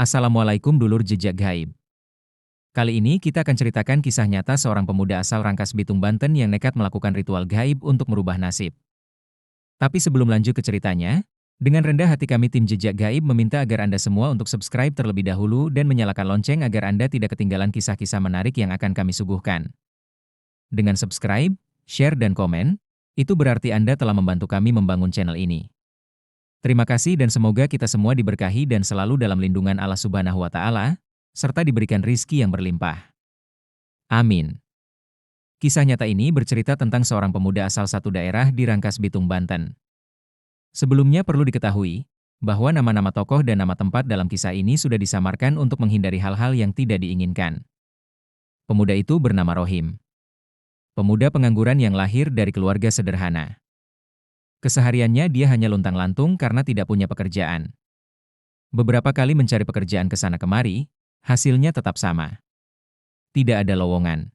Assalamualaikum dulur jejak gaib. Kali ini kita akan ceritakan kisah nyata seorang pemuda asal Rangkas Bitung, Banten yang nekat melakukan ritual gaib untuk merubah nasib. Tapi sebelum lanjut ke ceritanya, dengan rendah hati kami tim jejak gaib meminta agar Anda semua untuk subscribe terlebih dahulu dan menyalakan lonceng agar Anda tidak ketinggalan kisah-kisah menarik yang akan kami suguhkan. Dengan subscribe, share dan komen, itu berarti Anda telah membantu kami membangun channel ini. Terima kasih dan semoga kita semua diberkahi dan selalu dalam lindungan Allah Subhanahu wa Ta'ala, serta diberikan rizki yang berlimpah. Amin. Kisah nyata ini bercerita tentang seorang pemuda asal satu daerah di Rangkas Bitung, Banten. Sebelumnya perlu diketahui, bahwa nama-nama tokoh dan nama tempat dalam kisah ini sudah disamarkan untuk menghindari hal-hal yang tidak diinginkan. Pemuda itu bernama Rohim. Pemuda pengangguran yang lahir dari keluarga sederhana. Kesehariannya dia hanya luntang-lantung karena tidak punya pekerjaan. Beberapa kali mencari pekerjaan ke sana kemari, hasilnya tetap sama. Tidak ada lowongan.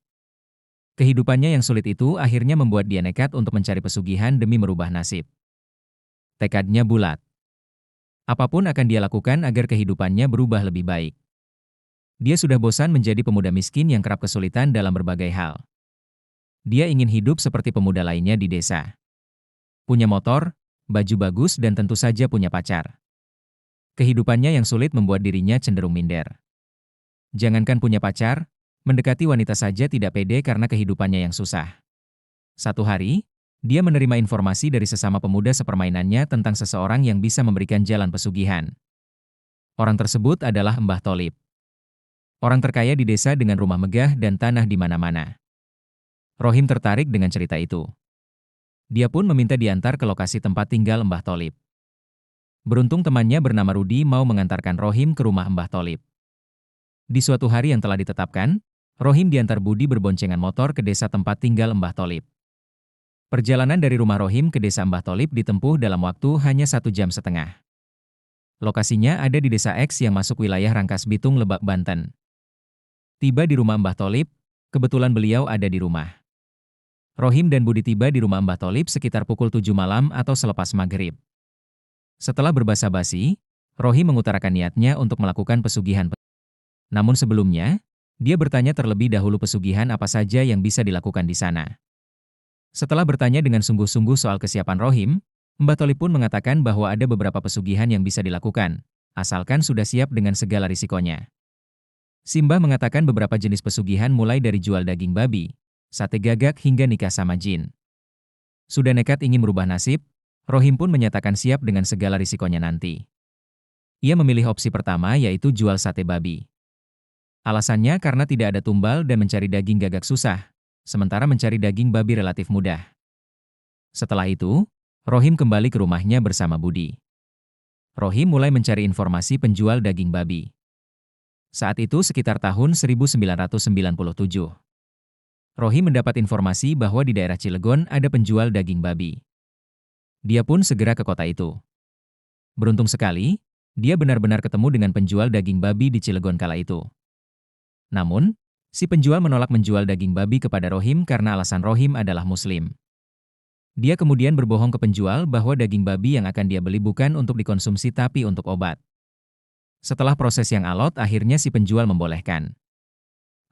Kehidupannya yang sulit itu akhirnya membuat dia nekat untuk mencari pesugihan demi merubah nasib. Tekadnya bulat. Apapun akan dia lakukan agar kehidupannya berubah lebih baik. Dia sudah bosan menjadi pemuda miskin yang kerap kesulitan dalam berbagai hal. Dia ingin hidup seperti pemuda lainnya di desa. Punya motor, baju bagus dan tentu saja punya pacar. Kehidupannya yang sulit membuat dirinya cenderung minder. Jangankan punya pacar, mendekati wanita saja tidak pede karena kehidupannya yang susah. Satu hari, dia menerima informasi dari sesama pemuda sepermainannya tentang seseorang yang bisa memberikan jalan pesugihan. Orang tersebut adalah Mbah Tholib. Orang terkaya di desa dengan rumah megah dan tanah di mana-mana. Rohim tertarik dengan cerita itu. Dia pun meminta diantar ke lokasi tempat tinggal Mbah Tholib. Beruntung temannya bernama Rudi mau mengantarkan Rohim ke rumah Mbah Tholib. Di suatu hari yang telah ditetapkan, Rohim diantar Budi berboncengan motor ke desa tempat tinggal Mbah Tholib. Perjalanan dari rumah Rohim ke desa Mbah Tholib ditempuh dalam waktu hanya 1,5 jam. Lokasinya ada di desa X yang masuk wilayah Rangkas Bitung, Lebak, Banten. Tiba di rumah Mbah Tholib, kebetulan beliau ada di rumah. Rohim dan Budi tiba di rumah Mbah Tholib sekitar pukul 7 malam atau selepas maghrib. Setelah berbasa-basi, Rohim mengutarakan niatnya untuk melakukan pesugihan. Namun sebelumnya, dia bertanya terlebih dahulu pesugihan apa saja yang bisa dilakukan di sana. Setelah bertanya dengan sungguh-sungguh soal kesiapan Rohim, Mbah Tholib pun mengatakan bahwa ada beberapa pesugihan yang bisa dilakukan, asalkan sudah siap dengan segala risikonya. Mbah mengatakan beberapa jenis pesugihan mulai dari jual daging babi, sate gagak hingga nikah sama jin. Sudah nekat ingin merubah nasib, Rohim pun menyatakan siap dengan segala risikonya nanti. Ia memilih opsi pertama yaitu jual sate babi. Alasannya karena tidak ada tumbal dan mencari daging gagak susah, sementara mencari daging babi relatif mudah. Setelah itu, Rohim kembali ke rumahnya bersama Budi. Rohim mulai mencari informasi penjual daging babi. Saat itu sekitar tahun 1997. Rohim mendapat informasi bahwa di daerah Cilegon ada penjual daging babi. Dia pun segera ke kota itu. Beruntung sekali, dia benar-benar ketemu dengan penjual daging babi di Cilegon kala itu. Namun, si penjual menolak menjual daging babi kepada Rohim karena alasan Rohim adalah Muslim. Dia kemudian berbohong ke penjual bahwa daging babi yang akan dia beli bukan untuk dikonsumsi tapi untuk obat. Setelah proses yang alot, akhirnya si penjual membolehkan.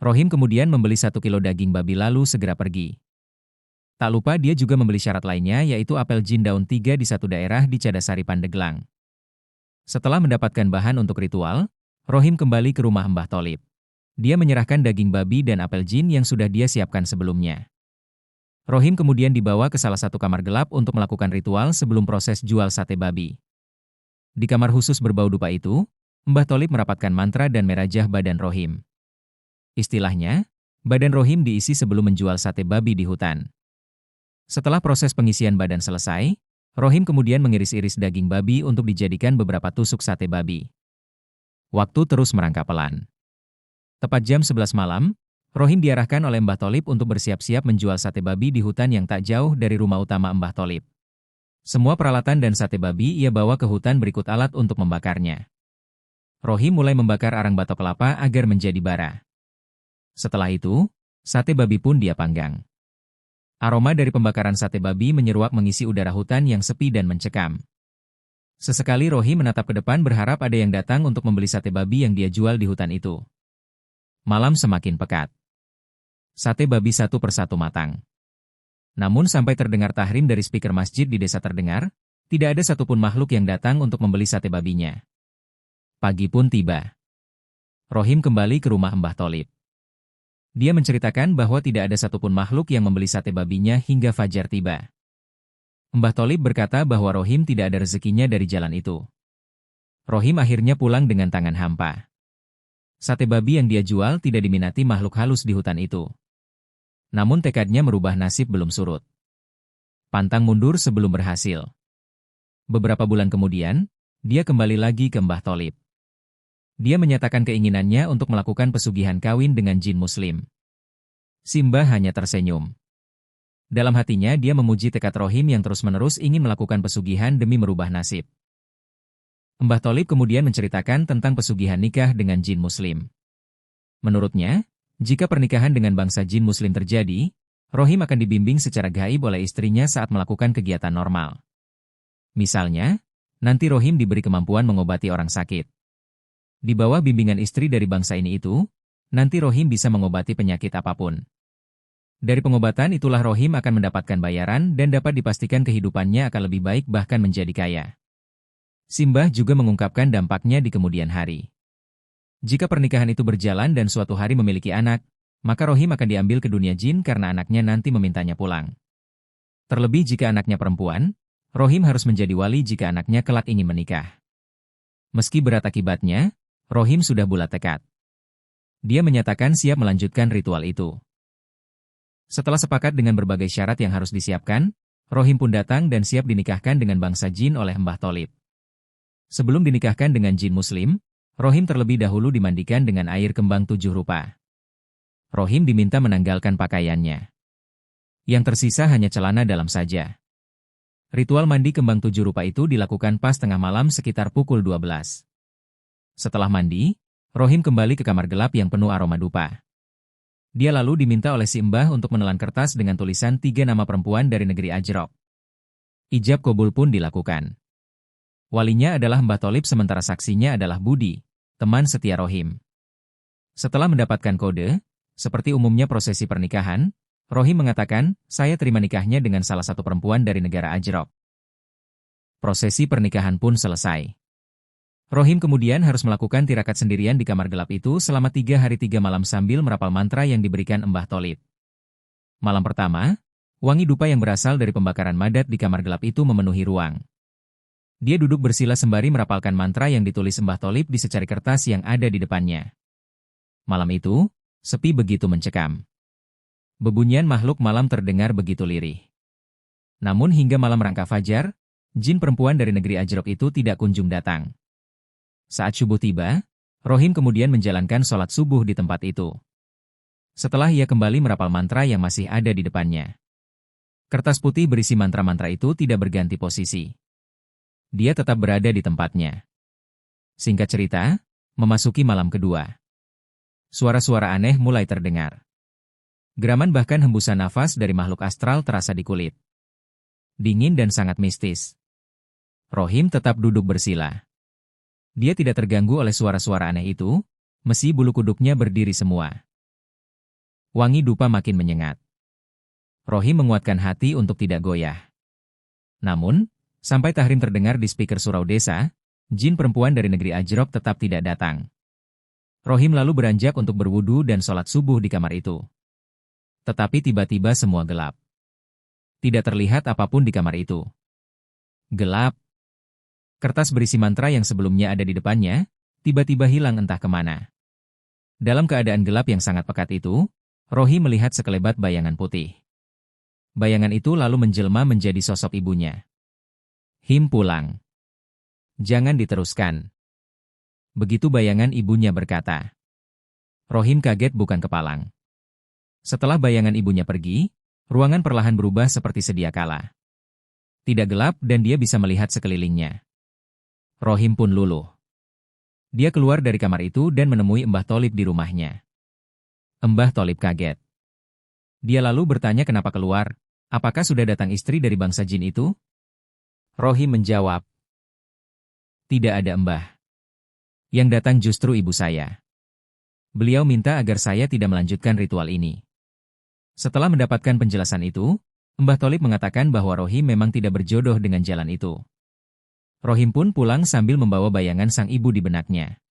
Rohim kemudian membeli 1 kilo daging babi lalu segera pergi. Tak lupa dia juga membeli syarat lainnya yaitu apel jin daun 3 di satu daerah di Cadasari, Pandeglang. Setelah mendapatkan bahan untuk ritual, Rohim kembali ke rumah Mbah Tholib. Dia menyerahkan daging babi dan apel jin yang sudah dia siapkan sebelumnya. Rohim kemudian dibawa ke salah satu kamar gelap untuk melakukan ritual sebelum proses jual sate babi. Di kamar khusus berbau dupa itu, Mbah Tholib merapatkan mantra dan merajah badan Rohim. Istilahnya, badan Rohim diisi sebelum menjual sate babi di hutan. Setelah proses pengisian badan selesai, Rohim kemudian mengiris-iris daging babi untuk dijadikan beberapa tusuk sate babi. Waktu terus merangkak pelan. Tepat jam 11 malam, Rohim diarahkan oleh Mbah Tholib untuk bersiap-siap menjual sate babi di hutan yang tak jauh dari rumah utama Mbah Tholib. Semua peralatan dan sate babi ia bawa ke hutan berikut alat untuk membakarnya. Rohim mulai membakar arang batok kelapa agar menjadi bara. Setelah itu, sate babi pun dia panggang. Aroma dari pembakaran sate babi menyeruak mengisi udara hutan yang sepi dan mencekam. Sesekali Rohim menatap ke depan berharap ada yang datang untuk membeli sate babi yang dia jual di hutan itu. Malam semakin pekat. Sate babi satu persatu matang. Namun sampai terdengar tahrim dari speaker masjid di desa terdengar, tidak ada satupun makhluk yang datang untuk membeli sate babinya. Pagi pun tiba. Rohim kembali ke rumah Mbah Tholib. Dia menceritakan bahwa tidak ada satupun makhluk yang membeli sate babinya hingga fajar tiba. Mbah Tholib berkata bahwa Rohim tidak ada rezekinya dari jalan itu. Rohim akhirnya pulang dengan tangan hampa. Sate babi yang dia jual tidak diminati makhluk halus di hutan itu. Namun tekadnya merubah nasib belum surut. Pantang mundur sebelum berhasil. Beberapa bulan kemudian, dia kembali lagi ke Mbah Tholib. Dia menyatakan keinginannya untuk melakukan pesugihan kawin dengan jin muslim. Simbah hanya tersenyum. Dalam hatinya dia memuji tekad Rohim yang terus-menerus ingin melakukan pesugihan demi merubah nasib. Mbah Tholib kemudian menceritakan tentang pesugihan nikah dengan jin muslim. Menurutnya, jika pernikahan dengan bangsa jin muslim terjadi, Rohim akan dibimbing secara gaib oleh istrinya saat melakukan kegiatan normal. Misalnya, nanti Rohim diberi kemampuan mengobati orang sakit. Di bawah bimbingan istri dari bangsa ini itu, nanti Rohim bisa mengobati penyakit apapun. Dari pengobatan itulah Rohim akan mendapatkan bayaran dan dapat dipastikan kehidupannya akan lebih baik bahkan menjadi kaya. Simbah juga mengungkapkan dampaknya di kemudian hari. Jika pernikahan itu berjalan dan suatu hari memiliki anak, maka Rohim akan diambil ke dunia jin karena anaknya nanti memintanya pulang. Terlebih jika anaknya perempuan, Rohim harus menjadi wali jika anaknya kelak ingin menikah. Meski berat akibatnya, Rohim sudah bulat tekad. Dia menyatakan siap melanjutkan ritual itu. Setelah sepakat dengan berbagai syarat yang harus disiapkan, Rohim pun datang dan siap dinikahkan dengan bangsa jin oleh Mbah Tholib. Sebelum dinikahkan dengan jin muslim, Rohim terlebih dahulu dimandikan dengan air kembang 7 rupa. Rohim diminta menanggalkan pakaiannya. Yang tersisa hanya celana dalam saja. Ritual mandi kembang 7 rupa itu dilakukan pas tengah malam sekitar pukul 12. Setelah mandi, Rohim kembali ke kamar gelap yang penuh aroma dupa. Dia lalu diminta oleh si Mbah untuk menelan kertas dengan tulisan 3 nama perempuan dari negeri Ajrok. Ijab kabul pun dilakukan. Walinya adalah Mbah Tholib sementara saksinya adalah Budi, teman setia Rohim. Setelah mendapatkan kode, seperti umumnya prosesi pernikahan, Rohim mengatakan, saya terima nikahnya dengan salah satu perempuan dari negara Ajrok. Prosesi pernikahan pun selesai. Rohim kemudian harus melakukan tirakat sendirian di kamar gelap itu selama 3 hari 3 malam sambil merapal mantra yang diberikan Mbah Tholib. Malam pertama, wangi dupa yang berasal dari pembakaran madat di kamar gelap itu memenuhi ruang. Dia duduk bersila sembari merapalkan mantra yang ditulis Mbah Tholib di secari kertas yang ada di depannya. Malam itu, sepi begitu mencekam. Bebunyian makhluk malam terdengar begitu lirih. Namun hingga malam rangka fajar, jin perempuan dari negeri Ajrok itu tidak kunjung datang. Saat subuh tiba, Rohim kemudian menjalankan sholat subuh di tempat itu. Setelah ia kembali merapal mantra yang masih ada di depannya. Kertas putih berisi mantra-mantra itu tidak berganti posisi. Dia tetap berada di tempatnya. Singkat cerita, memasuki malam kedua. Suara-suara aneh mulai terdengar. Geraman bahkan hembusan nafas dari makhluk astral terasa di kulit. Dingin dan sangat mistis. Rohim tetap duduk bersila. Dia tidak terganggu oleh suara-suara aneh itu, meski bulu kuduknya berdiri semua. Wangi dupa makin menyengat. Rohim menguatkan hati untuk tidak goyah. Namun, sampai tahrim terdengar di speaker surau desa, jin perempuan dari negeri Ajrok tetap tidak datang. Rohim lalu beranjak untuk berwudu dan sholat subuh di kamar itu. Tetapi tiba-tiba semua gelap. Tidak terlihat apapun di kamar itu. Gelap. Kertas berisi mantra yang sebelumnya ada di depannya, tiba-tiba hilang entah kemana. Dalam keadaan gelap yang sangat pekat itu, Rohim melihat sekelebat bayangan putih. Bayangan itu lalu menjelma menjadi sosok ibunya. Him pulang. Jangan diteruskan. Begitu bayangan ibunya berkata. Rohim kaget bukan kepalang. Setelah bayangan ibunya pergi, ruangan perlahan berubah seperti sedia kala. Tidak gelap dan dia bisa melihat sekelilingnya. Rohim pun luluh. Dia keluar dari kamar itu dan menemui Mbah Tholib di rumahnya. Mbah Tholib kaget. Dia lalu bertanya kenapa keluar, apakah sudah datang istri dari bangsa jin itu? Rohim menjawab, Tidak ada Mbah. Yang datang justru ibu saya. Beliau minta agar saya tidak melanjutkan ritual ini. Setelah mendapatkan penjelasan itu, Mbah Tholib mengatakan bahwa Rohim memang tidak berjodoh dengan jalan itu. Rohim pun pulang sambil membawa bayangan sang ibu di benaknya.